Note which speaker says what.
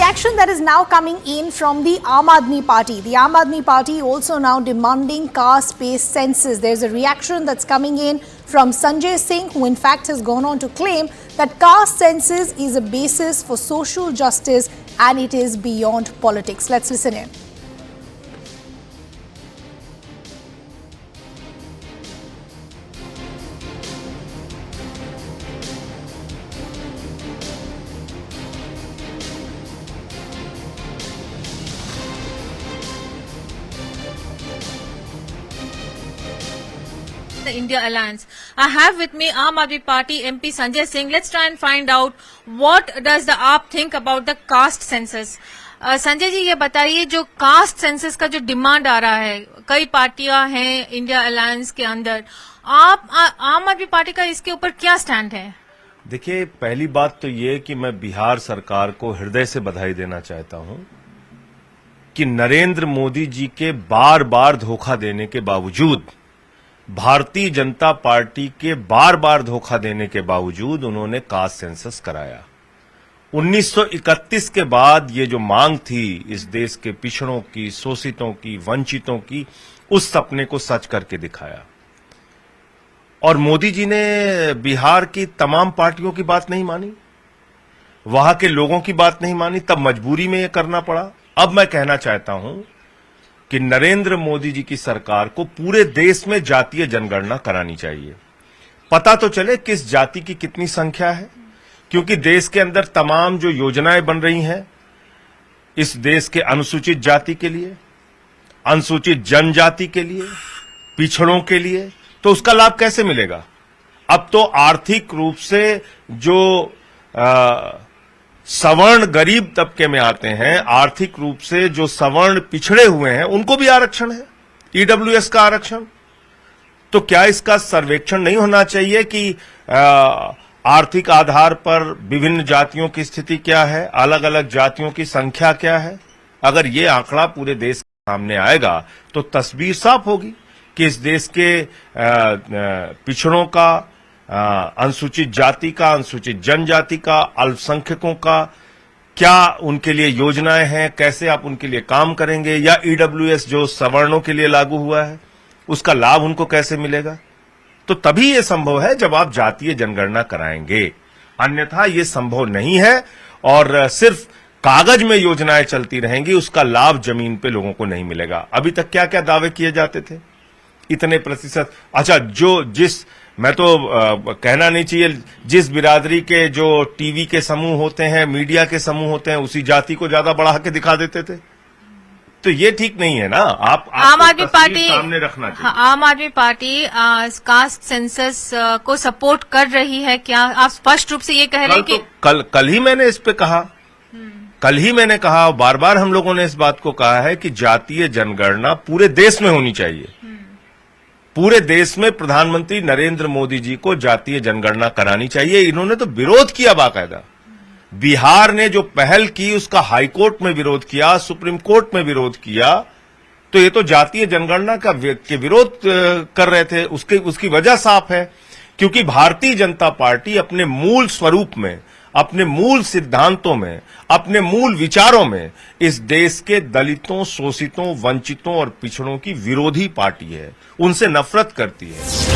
Speaker 1: reaction that is now coming in from the Aam Aadmi Party. The Aam Aadmi Party also now demanding caste-based census. There's a reaction that's coming in from Sanjay Singh, who in fact has gone on to claim that caste census is a basis for social justice and it is beyond politics. Let's listen in.
Speaker 2: The India Alliance. I have with me Aam Aadmi Party MP Sanjay Singh. Let's try and find out what does the AAP think about the caste census. Sanjay ji ये बताइए, जो caste census का जो demand आ रहा है, कई पार्टियां हैं इंडिया अलायंस के अंदर, आप आम आदमी पार्टी का इसके ऊपर क्या स्टैंड है?
Speaker 3: देखिए, पहली बात तो ये कि मैं बिहार सरकार को हृदय से बधाई देना चाहता हूं कि नरेंद्र मोदी जी के बार बार धोखा देने के बावजूद, भारतीय जनता पार्टी के बार बार धोखा देने के बावजूद उन्होंने कास्ट सेंसस कराया। 1931 के बाद ये जो मांग थी इस देश के पिछड़ों की, शोषितों की, वंचितों की, उस सपने को सच करके दिखाया। और मोदी जी ने बिहार की तमाम पार्टियों की बात नहीं मानी, वहां के लोगों की बात नहीं मानी, तब मजबूरी में ये करना पड़ा। अब मैं कहना चाहता हूं कि नरेंद्र मोदी जी की सरकार को पूरे देश में जातीय जनगणना करानी चाहिए। पता तो चले किस जाति की कितनी संख्या है, क्योंकि देश के अंदर तमाम जो योजनाएं बन रही हैं इस देश के अनुसूचित जाति के लिए, अनुसूचित जनजाति के लिए, पिछड़ों के लिए, तो उसका लाभ कैसे मिलेगा? अब तो आर्थिक रूप से जो सवर्ण गरीब तबके में आते हैं, आर्थिक रूप से जो सवर्ण पिछड़े हुए हैं, उनको भी आरक्षण है, ईडब्ल्यूएस का आरक्षण। तो क्या इसका सर्वेक्षण नहीं होना चाहिए कि आर्थिक आधार पर विभिन्न जातियों की स्थिति क्या है, अलग अलग जातियों की संख्या क्या है? अगर ये आंकड़ा पूरे देश के सामने आएगा तो तस्वीर साफ होगी कि इस देश के पिछड़ों का, अनुसूचित जाति का, अनुसूचित जनजाति का, अल्पसंख्यकों का क्या उनके लिए योजनाएं हैं, कैसे आप उनके लिए काम करेंगे, या ईडब्ल्यूएस जो सवर्णों के लिए लागू हुआ है उसका लाभ उनको कैसे मिलेगा? तो तभी ये संभव है जब आप जातीय जनगणना कराएंगे, अन्यथा ये संभव नहीं है और सिर्फ कागज में योजनाएं चलती रहेंगी, उसका लाभ जमीन पे लोगों को नहीं मिलेगा। अभी तक क्या क्या दावे किए जाते थे, इतने प्रतिशत। अच्छा, मैं तो कहना नहीं चाहिए, जिस बिरादरी के जो टीवी के समूह होते हैं, मीडिया के समूह होते हैं, उसी जाति को ज्यादा बढ़ा के दिखा देते थे, तो ये ठीक नहीं है ना। आप
Speaker 2: आम आदमी पार्टी
Speaker 3: सामने रखना चाहिए।
Speaker 2: आम आदमी पार्टी कास्ट सेंसस को सपोर्ट कर रही है क्या? आप स्पष्ट रूप से ये कह रहे हैं कि
Speaker 3: कल ही मैंने इस पे कहा, कल ही मैंने कहा, बार बार हम लोगों ने इस बात को कहा है कि जातीय जनगणना पूरे देश में होनी चाहिए। पूरे देश में प्रधानमंत्री नरेंद्र मोदी जी को जातीय जनगणना करानी चाहिए। इन्होंने तो विरोध किया बाकायदा। बिहार ने जो पहल की उसका हाईकोर्ट में विरोध किया, सुप्रीम कोर्ट में विरोध किया, तो ये तो जातीय जनगणना के विरोध कर रहे थे। उसकी वजह साफ है, क्योंकि भारतीय जनता पार्टी अपने मूल स्वरूप में, अपने मूल सिद्धांतों में, अपने मूल विचारों में इस देश के दलितों, शोषितों, वंचितों और पिछड़ों की विरोधी पार्टी है, उनसे नफरत करती है।